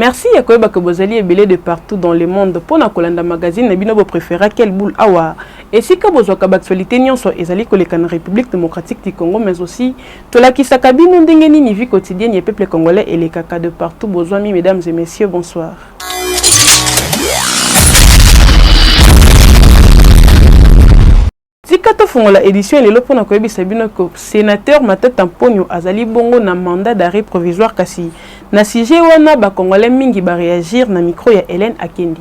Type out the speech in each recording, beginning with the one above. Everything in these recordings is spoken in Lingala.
Merci à Koeba Kobozali et Belé de partout dans le monde. Pour la Kolanda Magazine, Nabino préféra quel boule awa. Et si Kabozo Kabaktualité Nyon soit Ezali Kolekan République démocratique du Congo, mais aussi Tola Kisakabine Ndengeni ni vie quotidienne et peuple congolais et les caca de partout. Bozwami, mesdames et messieurs, bonsoir. Zikato fongola édition et l'opona koyebi sabino ko sénateur Matata Mponyo azali bongo na mandat d'arrêt provisoire kasi na sujet wana ba congolais mingi ba réagir na micro ya Hélène Akendi.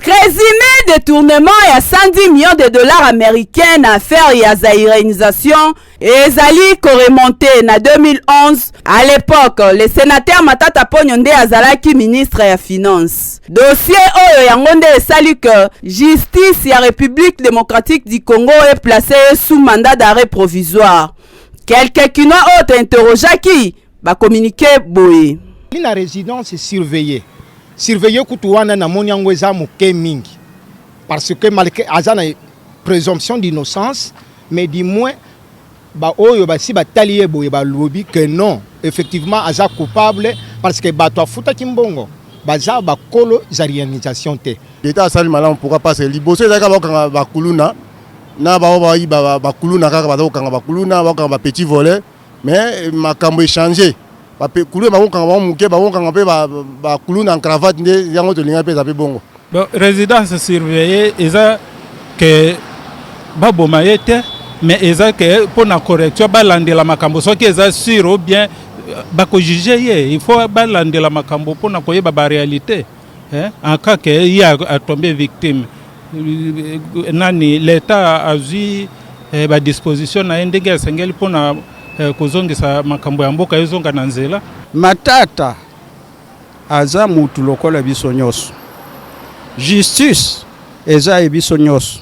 Résumé détournement et à 110 millions de dollars américains à faire et à zaïrénisation et Zali remonté en 2011. À l'époque, le sénateur Matata Mponyo nde azalaki ministre ya finance. Dossier oyo yangonde esali que justice ya République démocratique du Congo est placée sous mandat d'arrêt provisoire. Quelqu'un qui n'a autre interrogé va communiquer boye. La résidence est surveillée. Surveiller kutuwana na monyango eza muke mingi parce que malgré azana présomption d'innocence mais du moins ba oyo ba si ba talié boye ba lobby que non effectivement aza coupable parce que ba to futa kimbongo baza ba kolo zarianisation te l'état sali malam pourquoi pas c'est liboso ezaka ba kuluna na ba kuluna kaka ba kanga ba kuluna ba kanga ba petit volet mais makambo échangé Koulou ba kanga muke ba kanga pe ba kuluna en cravate nde yango to linga pe za pe bongo. Bon résidence surveillée eza que ba bomayete mais eza que pour la correction ba landela makambo soki eza sûr ou bien ba ko juger il faut ba landela makambo pour na koyeba ba réalité en cas que il y a tombé victime nani l'état a vu ba disposition na ndenge sengeli pour na kozongisa makambo ya mboka ezonga na nzela. Matata aza mutu lokola biso nyonso. Justice eza ebiso nyonso.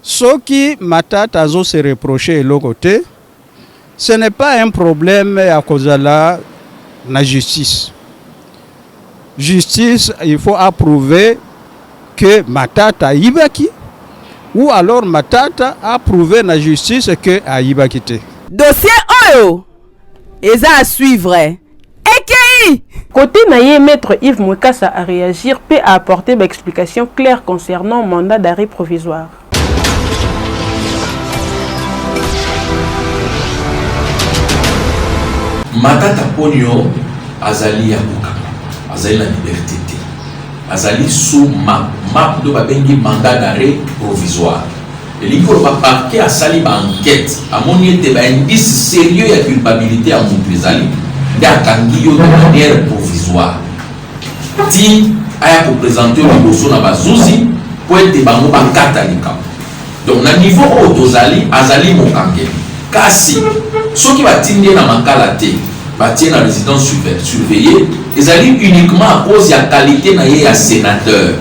Soki Matata azo se reprocher eloko te, ce n'est pas un problème à kozala na justice. Justice, il faut approuver que Matata yibaki ou alors Matata a prouvé na justice que a yibaki te. Dossier oyo eza à suivre. Ekei Côté naïe, maître Yves Mwekassa a réagir peut apporter une explication claire concernant le mandat d'arrêt provisoire. Matata Mponyo azali ya kuka azali na liberté te azali sous map de babengi mandat d'arrêt provisoire. Et le parquet a sali ba enquête amoni ete ba indice sérieux ya culpabilité à Moutezali d'akangi yo de manière provisoire ti aya ko présenter le dossier na bazuzi pour ete bango ba katalika. Donc na niveau o dozali azali mokange kasi soki batindi na makala te batie na résidence surveillée ezali uniquement à cause ya qualité na ye ya sénateur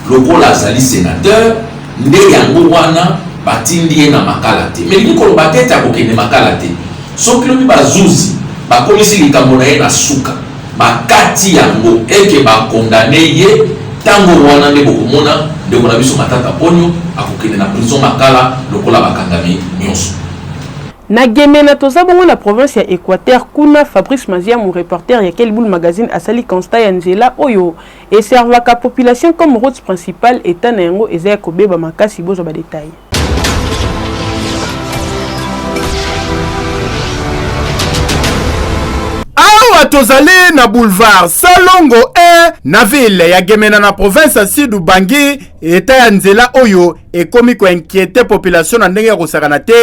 lokola azali sénateur nde yango wana batindi na makala te mais likolo batete akokende makala te soki lobi bazuzi bakomisi likambo na ye na suka bakati yango eke bakondane ye tango wana nde bokomona ndeko na biso Matata Mponyo akokende na prison makala lokola bakangami nyonso. Na Gemena toza bongo na province ya Équateur kuna Fabrice Mazia mon reporter ya Quel Boule magazine asali constat ya nzela oyo et servaka population comme route principale état na yango ezaya kobeba makasi bozo ba détail. Awa tozali na boulevard Salongo na ville ya Gemena na province ya Sud Ubangi eta ya nzela oyo ekomi ko inquiéter population na ndenge ya kosakana te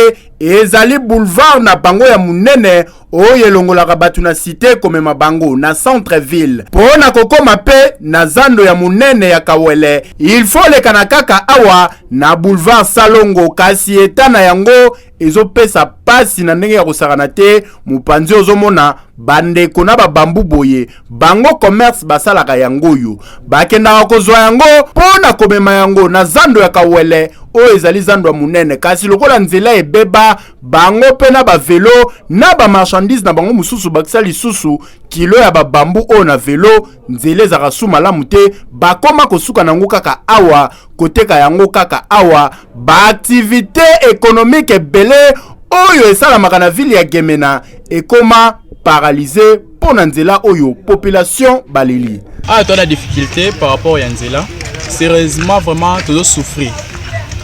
ezali boulevard na bango ya munene oyo elongolaka batu na cité komema bango na centre ville pona kokoma pe na zando ya munene ya Kawele il faut lekana kaka awa na boulevard Salongo kasi eta na yango ezopesa pasi na ndenge ya kosakana te mupanzi ozomona bandeko na babambu boye bango commerce basalaka yango yo bakendaka kozwa yango pona komema yango na zando ya Kawele oyo ezali zando ya munene kasi lokola nzela ebeba bango pe na ba velo na ba marchandise na bango mususu bakisa lisusu kilo ya ba bambu oyo na velo nzela ezaka su malamu te bakoma kosuka nango kaka awa koteka yango kaka awa ba activité économique ebele oyo esalamaka na ville ya Gemena ekoma paralysé pour nzela oyo population baleli. Ah, toi la difficulté par rapport à nzela, sérieusement vraiment toujours souffrir.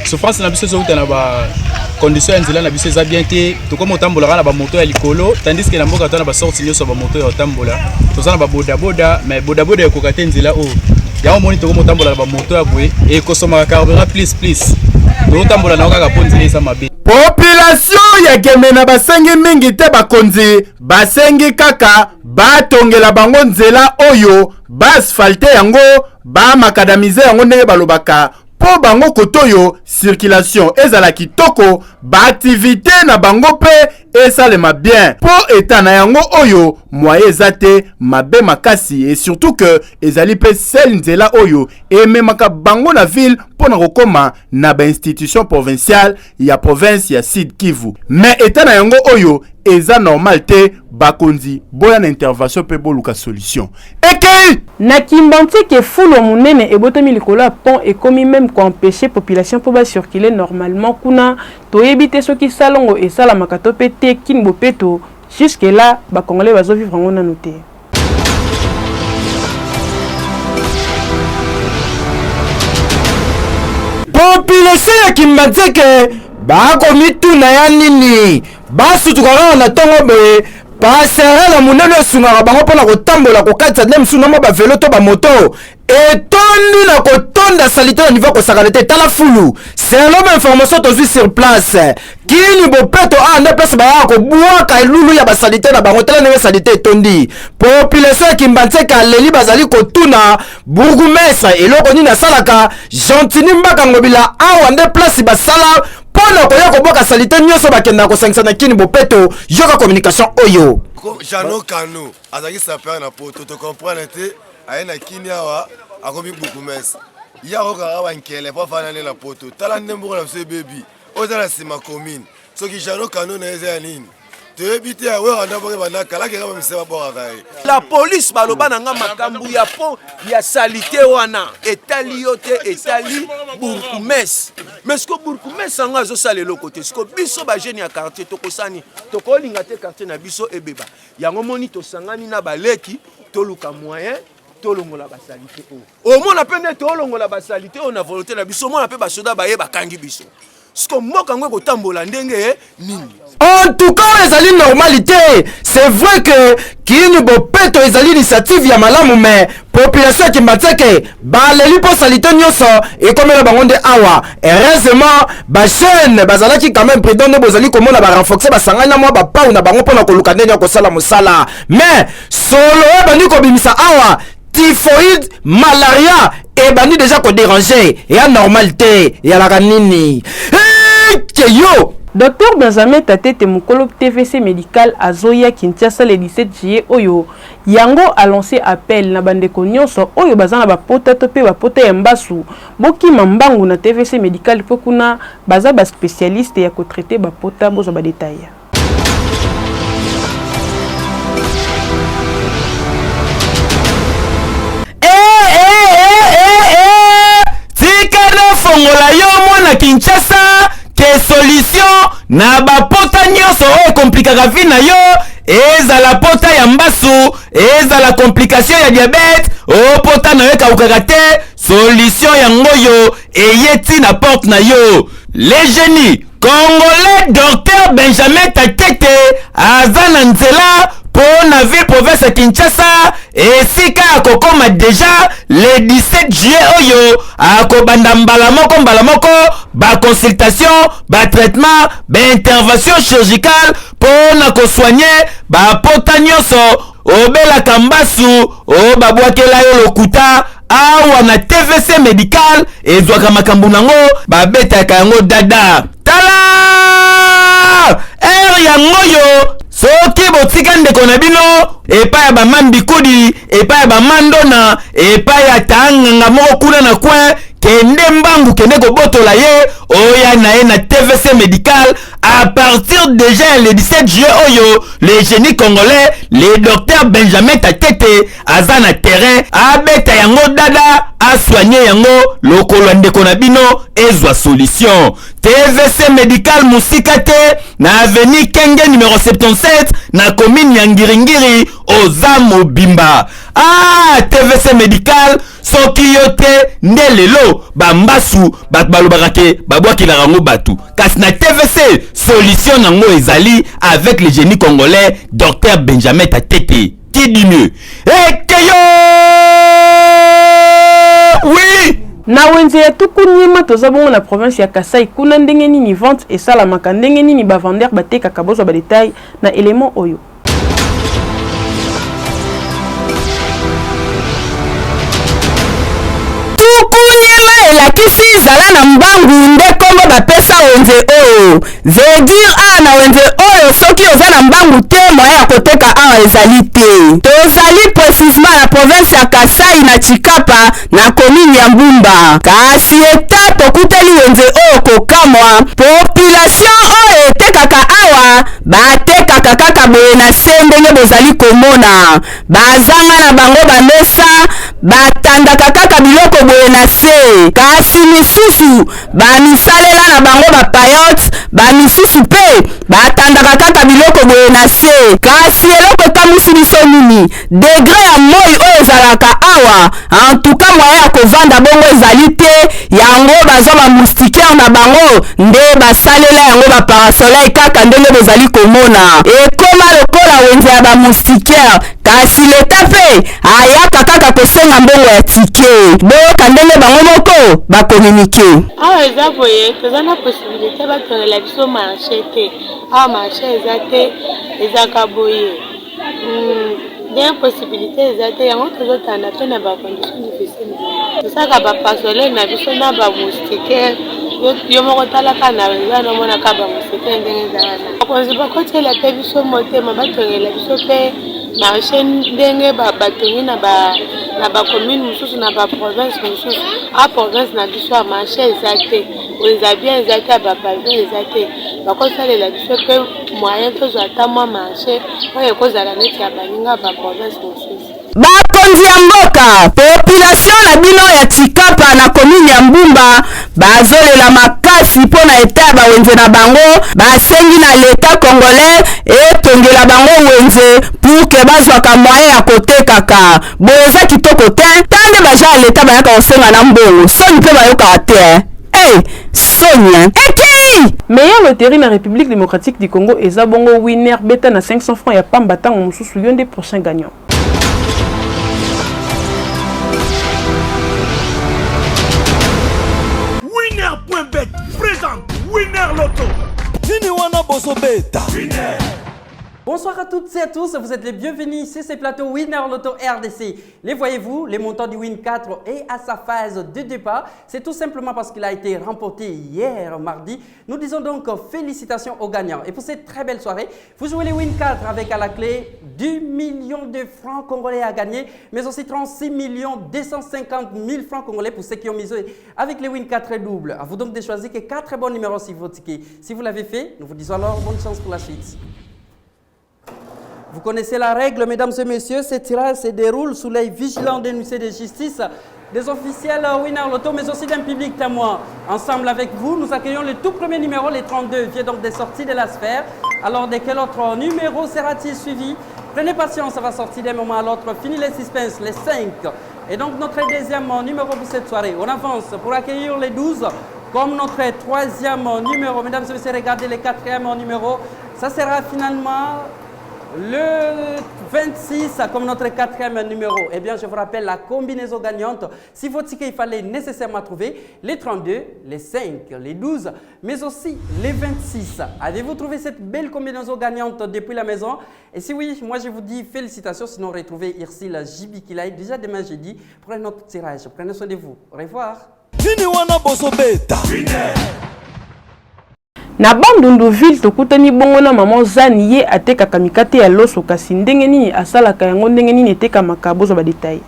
Souffrance na biso zouta na ba condition ya nzela na biso za bien te to comme otambola na ba moto ya likolo tandis que na mboka to na ba sorti nyoso ba moto ya otambola to za na ba boda boda mais boda boda ya kokate nzela o ya moni to comme otambola na ba moto ya bwe e kosoma carburant please to otambola na kaka ponzi esa mabe. Population ya Gemena basengi mingi te bakonzi basengi kaka batongela bango nzela oyo basfalte yango ba makadamize yango ndenge balobaka po bango kotoyo circulation ezala kitoko ba activité na bango pe esalema bien po eta na yango oyo moye ezate mabe makasi et surtout que ezali pe sel nzela oyo ememaka bango na ville pona kokoma na ba institution provinciale ya province ya Sud Kivu mais eta na yango oyo eza normal te bakonzi boya na intervention pe boluka solution ekei na kimbanti ke fulo munene ebotomi likolo ya pont ekomi même ko empêcher population po ba circuler normalement kuna to ebite soki salongo esalamaka to pe te kinbo peto jusque là ba congolais bazo vivre ngona noté. Population ya Kimbanzeke bakomi tuna ya nini basutukaka na tongo boye passerelle munene esungaka bango mpona kotambola kokatisa nde msuna mwa bavelo to bamoto etondi na kotonda salite na niveau kosakana te tala fulu selon information tozwi sur place kini bopeto nde place bayaka kobwaka elulu ya basalite na bango tala ndenge salite etondi. Population ya Kimbanzeke aleli bazali kotuna burgumestre eloko nini asalaka Gentini Mbaka Ngobila awa nde place basala pona koya koboka salite nyonso bakenda kosangisa na kini bopeto yoka communication oyo Jano Kano azaki sapeur na poto to comprendre te ayena kini awa akomi bukumesa yako kaka nkele po fana na poto tala ndembo na se baby ozala sima commune soki Jano Kano na eza nini te awe anda boke banaka la kaka miseba boka la police baloba nanga makambu ya po ya salite wana etali yote etali burkumes mais ce que burkumes anga zo salelo côté ce que biso ba jeune ya quartier to kosani to ko linga te quartier na biso ebeba yango moni to sangani na baleki to luka moyen to longola ba salite o mona pende to longola ba salite on a volonté na biso mona pe ba soda ba ye ba kangi biso ce que mboka ngwe kotambola ndenge nini. En tout cas, ezali normalité. C'est vrai que kini bopeto ezali initiative ya malamu mais population ya Kimbanzeke baleli po salite nyonso ekomela bango nde awa. Heureusement ba jeune bazalaki quand même prudent ne bozali komona ba renforcer basangani na mwa ba pau na bango pona koluka ndenge ya kosala mosala. Mais solo bandi kobimisa awa typhoïde, malaria et bandi déjà ko déranger et à normalité ya la kanini. Yo Docteur Benjamin Tatete Mukolo TVC médical à Zoya Kinshasa le 17 juillet oyo yango a lancé appel na bandeko nyonso oyo bazana ba pota to pe ba pota ya mbasu boki mambangu na TVC médical pokuna baza ba spécialiste ya ko traiter ba pota bozo ba détail. Tikana fongola yo mwana Kinshasa ke solution na bapota nyonso oyo komplikaka vi na yo ezala pota ya mbasu ezala complication ya diabete opota na yo ekawukaka te solution yango yo eyeti na porte na yo. Le génie congolais Docteur Benjamin Tatete aza na nzela po na ville province ya Kinshasa esika akokoma deja le 17 juillet oyo akobanda mbala moko ba consultation ba traitement ba intervention chirurgicale po na kosoigner ba pota nyonso obelaka mbasu o babwakela yo lokuta awa na TVC médical ezwaka makambo nango babetaka yango dada tala yango yo soki botika ndeko na bino epai ya bamambi kudi epai ya bamandona epai ya tanganga moko kuna na kwe kende mbangu kende kobotola ye oya na ye na TVC médical à partir déjà le 17 juillet oyo le génie congolais le docteur Benjamin Tatete aza na terrain abeta yango dada a soigner yango lokolo ndeko na bino ezwa solution. TVC médical Musikate na avenue Kenge numéro 77 na commune ya Ngiringiri oza mobimba. Ah, TVC médical soki yote ndelelo bambasu balobaka ke babwakila rango batu kasi na TVC solution nango ezali avec le génie congolais docteur Benjamin Tatete. Qui dit mieux? Ekeyo! Oui! Na wenze ya tukunyima tozabongo na province ya Kasai kuna ndenge nini vente esalamaka ndenge nini ba vendeur batekaka bozwa ba détail na élément oyo. Elakisi zala na mbangu nde kombo bapesa wenze oyo. Veut dire na wenze oyo soki oza na mbangu te moyen ya koteka awa ezali te. Tozali précisément na province ya Kasai na Chikapa na commune ya Mbumba. Kasi eta tokuteli wenze oyo kokamwa population oyo etekaka awa batekaka kaka boye na se ndenge bozali komona. Bazanga na bango bamesa batandaka kaka biloko boye na se. Kasi misusu bamisalela na bango bapayote bamisusu pe batandaka kaka biloko boye na se. Kasi eloko ekamusi biso nini degré ya moi oyo ezalaka awa en tout cas moyen ya kovanda bongo ezali te yango bazwa bamoustiquaire na bango nde basalela yango baparasoleil kaka ndenge bozali komona ekoma lokola wenze ya bamoustiquaire. Kasi leta pe ayaka kaka kosenga mbongo ya tike boyoka ndenge bango moko bakomunike. Awa eza boye toza na possibilité batorela biso marché te awa marché eza te ezaka boye nde possibilité eza te yango tozotanda mpe na bacondition difficile tosaka bapasole na biso na bamoustiquaire yo moko talaka na eza nomonaka bamoustiquaire ndenge ezalana bakonzi bakotela mpe biso motema batongela biso mpe marché ndenge batongi na bacommune mosusu na baprovince mosusu a province na biso ya marché eza te eza bien eza te ya bapavillon eza te bakosalela biso mpe moyen tozwa ata mwa marché oyo ekozala neti ya baninga baprovince mosusu. Bakonzi ya mboka population na bino ya Chikapa na commune ya Mbumba bazolela makasi mpona eta ya bawenze na bango basengi na leta congolais etongela bango wenze pour ke bazwaka moyen ya kotekaka boza kitoko te tande baja ya leta bayaka kosenga na mbongo soni mpe bayokaka te Sonia Eki meilleure loterie na République démocratique du Congo eza bongo winner beta na 500 francs ya pamba tango mosusu yonde prochain gagnant. Winner.bet présente Winner Loto. Nini wana boso beta. Winner. Bonsoir à toutes et à tous, vous êtes les bienvenus ici, c'est Plateau Winner Loto RDC. Les voyez-vous, les montants du Win 4 est à sa phase de départ. C'est tout simplement parce qu'il a été remporté hier mardi. Nous disons donc félicitations aux gagnants. Et pour cette très belle soirée, vous jouez les Win 4 avec à la clé 10 millions de francs congolais à gagner, mais aussi 36 250 000 francs congolais pour ceux qui ont misé avec les Win 4 double. À vous donc de choisir que 4 bons numéros sur votre ticket. Si vous l'avez fait, nous vous disons alors bonne chance pour la suite. Vous connaissez la règle, mesdames et messieurs, ce tirage se déroule sous l'œil vigilant des huissiers de justice, des officiels Winner Loto, mais aussi d'un public témoin. Ensemble avec vous, nous accueillons le tout premier numéro, les 32, vient donc des sorties de la sphère. Alors, de quel autre numéro sera-t-il suivi? Prenez patience, ça va sortir d'un moment à l'autre. Fini les suspense, les 5. Et donc, notre deuxième numéro pour cette soirée. On avance pour accueillir les 12. Comme notre troisième numéro, mesdames et messieurs, regardez le quatrième numéro. Ça sera finalement le 26 comme notre quatrième numéro. Eh bien, je vous rappelle la combinaison gagnante. Si votre ticket, il fallait nécessairement trouver les 32, les 5, les 12, mais aussi les 26. Avez-vous trouvé cette belle combinaison gagnante depuis la maison? Et si oui, moi je vous dis félicitations. Sinon, retrouvez Irsil Jibi Kilai déjà demain jeudi pour un autre tirage. Prenez soin de vous. Au revoir. Na Bandundu ville tokutani bongo na maman Zani ye ateka kamikate ya loso kasi ndenge nini asalaka yango ndenge nini eteka makabozo ba détail.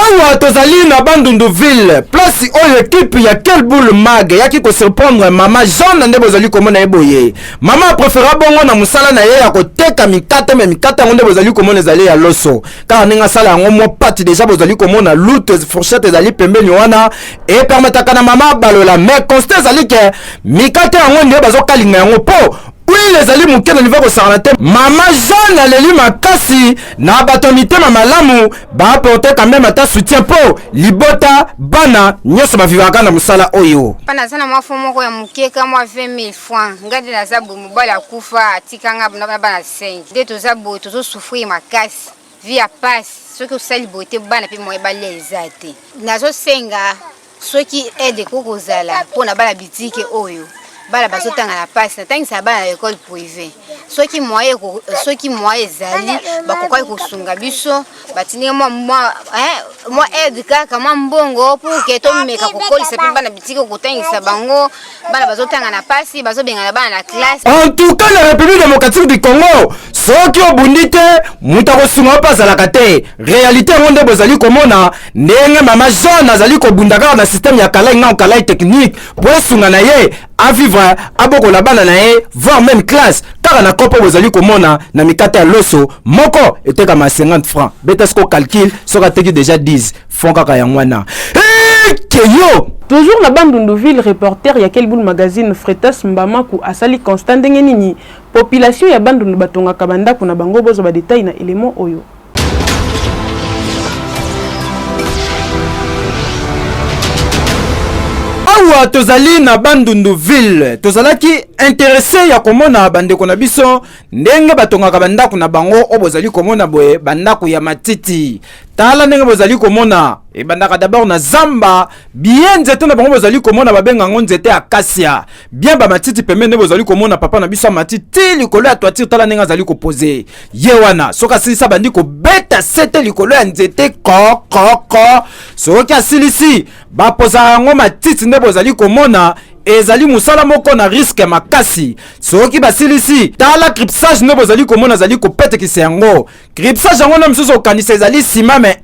Awa tozali na Bandunduville, place oyo équipe ya Quel Boule Mag yaki ko surprendre mama Jean nde bozali komona eboye. Mama préféra bongo na musala na ye ya koteka mikata me mikata nde bozali komona ezali ya loso. Car ninga sala yango mo pati déjà bozali komona lutte fourchette ezali pembeni wana et permetaka na mama balola mais constat ezali ke mikata yango nde bazokalinga yango po. Oui, les alliés mouké na niveau ko Mama Jeanne aleli makasi na batomité mama lamu ba apporter quand même ata soutien po libota bana nyoso ba vivaka na musala oyo. Pana sana mwafu moko ya mouké kama 20,000 francs. Ngadi na zabu mobala kufa atikanga na bana 5. Nde tozabu tozo souffrir makasi. Via passe ce que ça liberté bana pe moye balé ezate. Nazo senga ceux qui aident koko zala pona bala bitike oyo. Bala bazotanga na passe natangisa bana na école privée soki moye ezali bakokai kosunga biso batini moi aide kaka mwa mbongo pour que tomeka kokolisa pe bana bitiki kotangisa bango bana bazotanga na passe bazobengana bana na classe. En tout cas la République démocratique du Congo soki obundi te mutu akosunga mpe azalaka te réalité yango nde bozali komona ndenge mama Jean azali kobunda kaka na système ya kalai nga kalai technique po esunga na ye à vivre à boko la bana nae voire même classe car na kopo bozali komona na mikata ya loso moko était comme 50 francs betesko calcul sera teki déjà 10 francs kaka ya mwana keyo toujours na Bandunduville reporter ya Quel Boule magazine Fretas Mbamaku asali constant ndenge nini population ya Bandundu batonga kabanda kuna bango bozo ba détail na élément oyo. Awa tozali na Bandunduville tozalaki intéressé ya komona bandeko na biso ndenge batongaka bandako na bango o bozali komona boye bandako ya matiti tala ndenge bozali komona e bandaka d'abord na zamba bien nzete na bango bozali komona babenga ngo nzete acacia bien ba matiti pembe ndenge bozali komona papa na biso matiti likolo ya toiture tala ndenge azali koposer ye wana soka silisa bandi ko beta sete likolo ya nzete ko soka silisi ba posa ngo matiti ndenge bozali komona ezali musala moko na risque makasi soki basilisi tala cripsage ne bozali komona zali ko pete kisengo cripsage yango na msuso kanisa ezali sima mais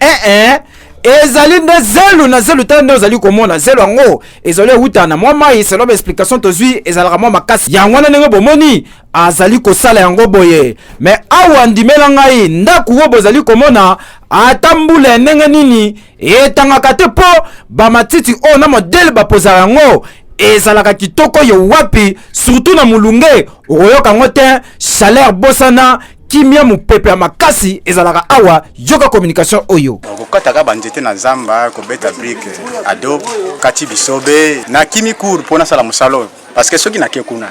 ezali nde zelu na zelu tala nde ozali komona zelu yango ezali wuta na mwa mai selon explication tozwi ezalaka mwa makasi yango na ndenge bomoni azali kosala yango boye mais awa ndimela ngai ndaku wo bozali komona atambula ndenge nini etangaka te po bamatiti o na modele bapoza yango ezalaka kitoko yo wapi surtout na mulunge oyoka ngote chaleur bosana kimia mupepe ya makasi ezalaka awa yoka communication oyo kokataka banzete na zamba kobeta brique adobe kati bisobe na kimi cour pona sala musalo parce que soki na kekuna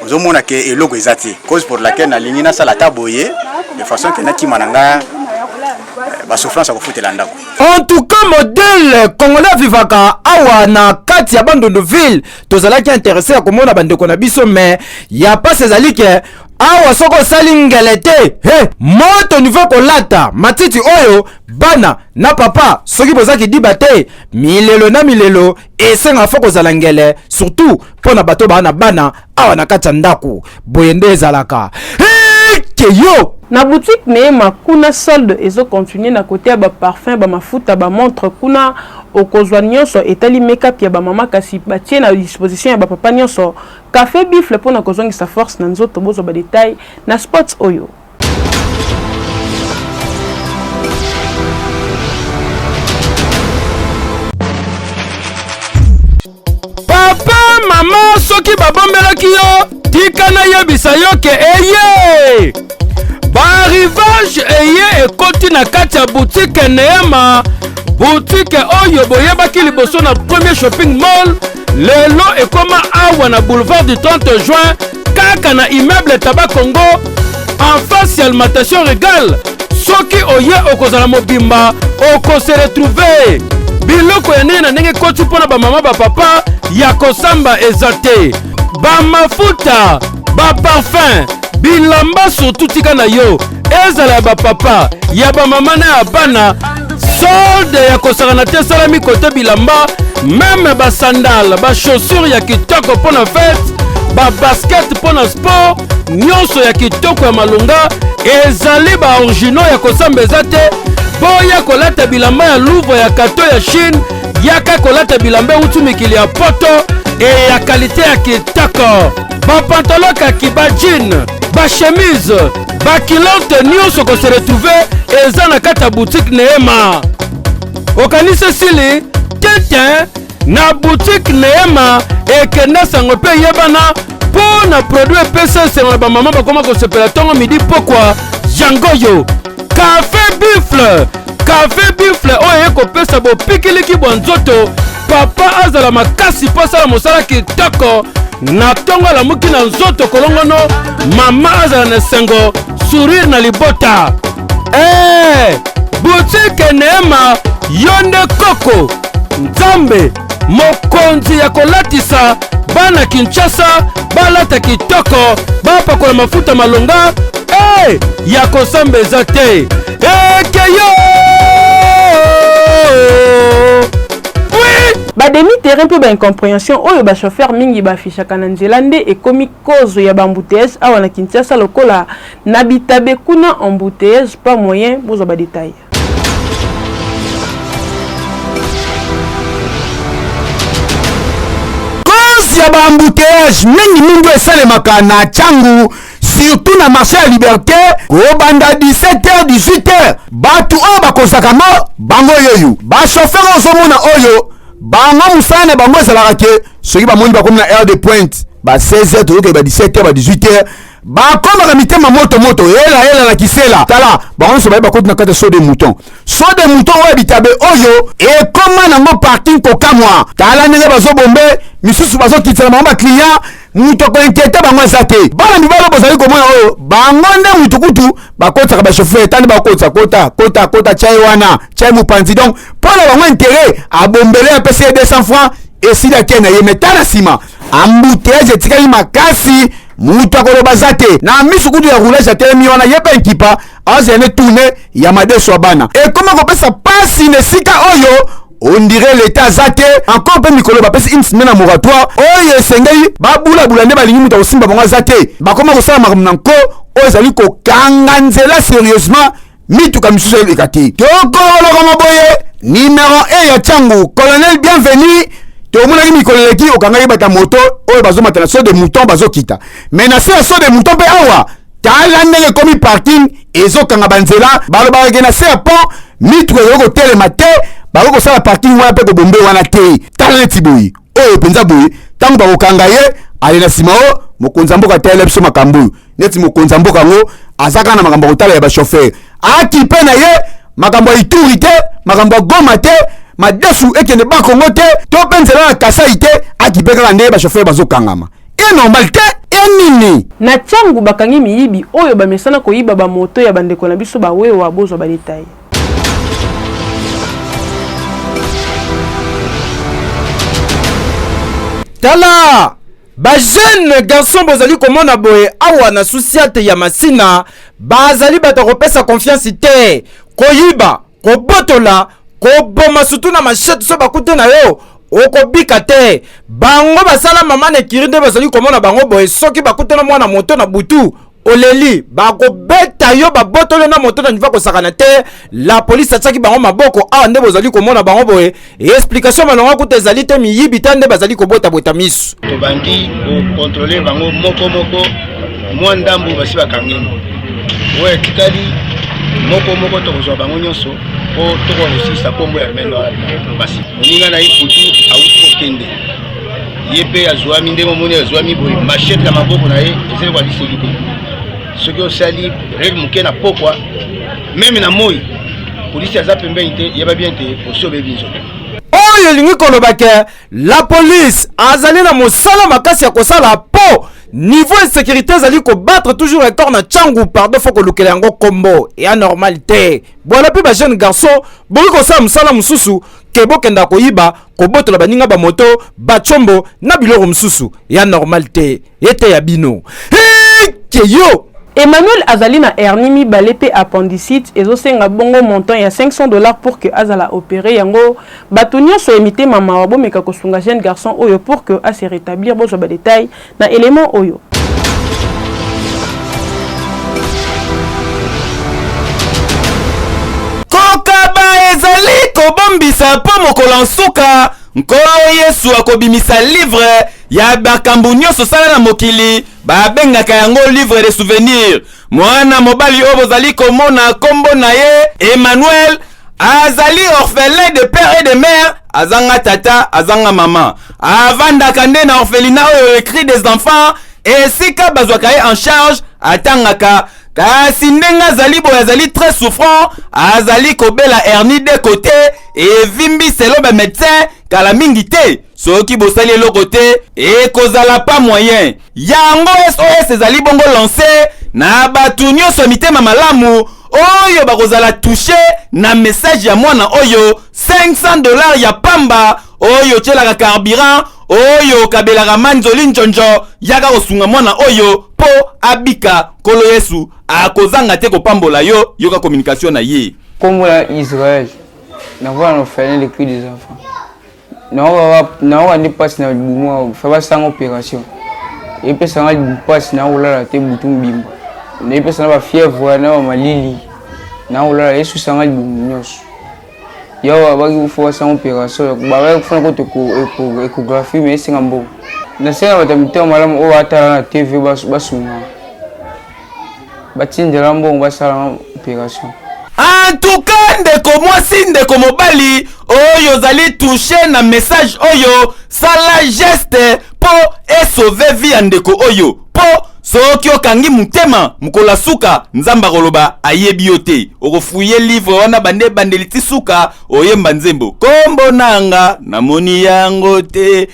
ozomona ke eloko ezati cause pour laquelle na lingi na sala taboye de façon que na kimananga ba souffrance à kofutela ndako. En tout cas modèle congolais vivaka awa na kati ya Bandunduville tozalaki intéressé à komona bandeko na biso mais ya pas ces alike awa soko salingelete moto niveau kolata matiti oyo bana na papa soki bozaki dibate milelo na milelo esenga foko zalangele surtout pona bato bana awa na kati ya ndako boyende ezalaka keyo na boutique neema kuna solde ezo continuer na côté ya ba parfum ba mafuta ba montre kuna okozwa nyonso etali make-up ya ba mama kasi batie na disposition ya ba papa nyonso café bifle pona kozongisa force na nzoto bozo ba détail na spots oyo. Papa mama soki babombelaki yo tika na yebisa yo ke eye barrivage eye ekoti na kati ya boutique neema boutique oyo boyebaki liboso na premier shopping mall lelo ekoma awa na boulevard du 30 juin kaka na immeuble Taba Congo en face ya alimentation Regal soki oye okozala mobimba okose retrouver biloko ya nini na ndenge koti mpona bamama bapapa ya kosamba eza te bamafuta baparfum bilamba surtout tika na yo ezala ya bapapa ya bamama na ya bana solde ya kosakana te esalami kote bilamba meme basandale bachaussure ya kitoko mpona fete babasket mpona sport nyonso ya kitoko ya malonga ezali baoriginaux ya kosamba eza te boya kolata bilamba ya Louvre ya kato ya Chine, yaka kolata bilamba utu mikili ya poto e ya kalite ya kitoko. Ba pantalon kakiba jean, ba chemise, ba kilote nyonso ko se retrouver eza na kata boutique Neema. Okanise sili tete na boutique Neema ekenda sango pe yebana po na produit PCC na ba mama bakoma ko sepela tongo midi pokwa jangoyo. Café buffle oyo ekopesa bopikiliki bwa nzoto papa azala makasi posala mosala kitoko na tongo alamuki na nzoto kolongono mama azala na sengo sourire na libota. Boutique Neema yonde koko nzambe mokonzi ya kolatisa bana Kinshasa balata kitoko bapakola mafuta malonga ya kosambeza te ekeyo. Bademi terrain pe ba incompréhension oyo ba chauffeur mingi ba affichaka na nzela nde ekomi kozo ya bambouteillage awa na Kinshasa lokola na bitabe kuna embouteillage pas moyen bozo ba détail. Cause ya bambouteillage mingi esalemaka na Tchangu, surtout na marché ya Liberté kobanda 17h 18h batu oyo bakozaka mo bango yoyu ba chauffeur ozomona oyo bango musane bango ezalaka ke soki bamoni bakomi na heure de pointe ba 16h toyoke ba 17h ba 18h bakomaka mitema moto ela na kisela tala bango nyonso baye bakoti na kati so de mouton oyo bitabe oyo ekoma nango parking kokamwa tala ndenge bazobombe misusu bazokitela bango baclient mutu koinquiete bango eza te bana mibali bozali komona oyo bango nde mutukutu bakotisaka bachauffeur tandi bakotisa kota chai wana chai mopanzi donc mpona bango intere abombele apesi ye 200 francs esili ake na ye meta na nsima ambouteillage etikali makasi mutu akoloba za te na misu kutu ya roulage atelemi wana ye mpe nkipa azala ne tourne ya madeso ya bana ekoma kopesa pasi na esika oyo on dirait l'état zate encore pe mikolo bapesi une semaine à moratoire oyo esengeli babulabula nde balingi mutu akosimba bango zate bakoma kosala makambo na nko oyo ezali kokanga nzela sérieusement mituka misusu eleka te tokoloka maboye numéro 1 ya Tchangu colonel bienvenu tomonaki mikolo eleki okangaki bata moto oyo bazomata na so de mouton bazokita mais na se ya so de mouton mpe awa tala ndenge ekomi parking ezokanga banzela balobakaki na se ya pont mituka ezali kotelema te bakosala parking wana mpe kobombe wana te tala neti boye oyo mpenza boye ntango bakokanga ye ale na nsima o mokonzi ya mboka atayela biso makambo oyo neti mokonzi ya mboka yango aza kaka na makambo ya kotala ya bachauffeur aki mpe na ye makambo ya Ituri te makambo ya Goma te madesu ekende bakongo te to mpe nzela na Kasai te aki mpe kaka nde bachauffeur bazokangama normal te enini na Tchangu bakangi miyibi oyo bamesana koyiba bamoto ya bandeko na biso bawewa bozwa badetail. Tala ba jeune garçon bozali komona boye awa na société ya masina bazali bato kopesa confiance te koyiba kobotola koboma sutu na machette so bakute na yo okobika te bango basala mama ne kirinde bazali komona bango boye soki bakute na mwana moto na butu oleli bakobeta yo babotole na moto na niva kosakana te la police ataki bango maboko awa nde bozali komona bango boye explication malonga kuta ezali te miyibi ta nde bazali kobota bota misu tobandi kokontrole bango moko mwa ndambu basi bakangeni oyo etikali moko tokozwa bango nyonso po tokosisa nkombo ya meno basi moninga na ye putu awuti kokende ye mpe azwami ndenge omoni azwami boye machete na maboko na ye ezali kwaliseli te soki osali règle moke na pokwa meme na moi polisi aza pembeni te yeba bien te osi obebi nzoto oyo elingi koloba ke la police azali na mosala makasi ya kosala po niveau de sécurité ezali kobattre toujours record na Tchangu pardon fo kolukela yango kombo ya normal te bona mpe ba jeune garçon boki kosala mosala mosusu ke bokenda koyiba kobotola baninga bamoto bachombo na biloko mosusu ya normal te ete ya bino keyo Emmanuel azali na hernie mibale pe appendicite ezosenga bongo montant ya $500 pour que azala opéré yango bato nyonso emite mama wa bomeka kosunga jeune garçon oyo pour que a se rétablir bozwa ba détail na élément oyo. Coca kobombisa po mokolo nsuka nkolo Yesu akobimisa livre ya bakambu nyonso sala na mokili babengaka yango livre de souvenirs. Mwana mobali oyo bozali komona kombo na ye Emmanuel azali orphelin de père et de mère, azanga tata azanga mama, avandaka nde na orphelinat oyo écrit des enfants esika bazwaka ye en charge atangaka. Kasi ndenga azali boye azali très souffrant, azali kobela hernie de côté evimbi selo ba médecin kala mingi te soki bosali eloko te ekozala pa moyen. Yango SOS ezali bongo lancé na batu nyonso mitema malamu oyo bakozala touché na message ya mwana oyo $500 ya pamba oyo tielaka carburant oyo kabelaka manzoli njonjo yaka kosunga mwana oyo po abika kolo Yesu akozanga te kopambola yo yoka communication na ye. Comme Israël, n'avoir un orphelin les cris des enfants. N'avoir des passes dans le mouvement, faire ça en opération. Et puis ça va passe na ola te bouton bimba. Et puis ça va fièvre na malili. Na ola Yesu ça va nyos. Yo va vous faire ça en opération. Ba va faire ko échographie mais c'est un bon. Na sena batamito malamu o atala na TV basuma. Batindela mbongo basala opération. En tout cas, ndeko mwasi ndeko mobali oyo zali touché na message oyo sala geste po sauver vie ya ndeko oyo po soki okangi mutema mukola suka nzamba koloba ayebi yo te okofuye livre wana bande bandeliti suka oyemba nzembo kombo nanga namoni yango te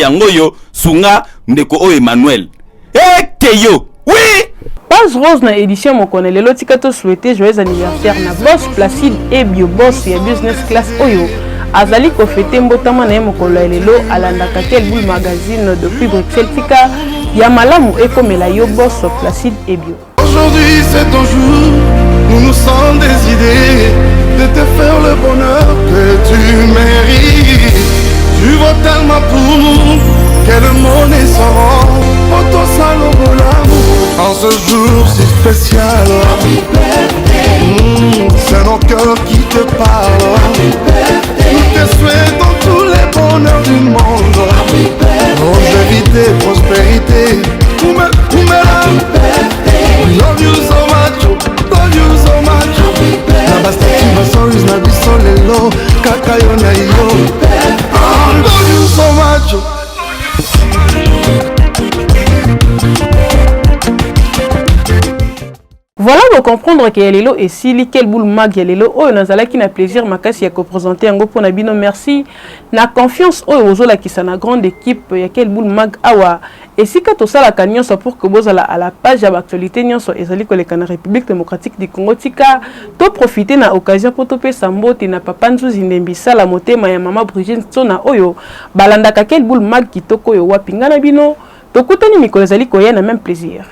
yango yo sunga ndeko oyo Emmanuel eteyo oui. Page Rose na édition mokone lelo tikato souhaiter joyeux anniversaire na boss Placide et Bio boss ya business class oyo azali ko fêter mbotama na mokolo lelo alandaka quel boule magazine depuis Bruxelles tika ya malamu ekomela yo boss Placide et Bio. Aujourd'hui c'est ton jour, nous nous sommes décidés de te faire le bonheur que tu mérites. Tu vaux tellement pour nous que le monde est sans rang. Pour ton salon pour l'amour. En ce jour si spécial, c'est nos cœurs qui te parlent. Nous te souhaitons tous les bonheurs du monde. Longévité, prospérité. We love you so much, love you so much. Nabastaki basoris na bisolelo, kakayo na yo. Love you so much. Voilà pour comprendre que Lelo et Sili quel boule mag Lelo oh nazala qui na plaisir makasi ya ko présenter yango pour nabino merci na confiance oh ozola ki sana grande équipe ya quel boule mag awa et si ka to sala nyonso pour que bozala à la page ya actualité nyonso ezali koleka na République démocratique du Congo tika to profiter na occasion pour to pesa mbote na papa Nzuzi Ndembisa la motema ya mama Brigitte Tsona oyo balanda ka quel boule mag kitoko yo wapinga na bino to kutani mikolo ezali koya na même plaisir.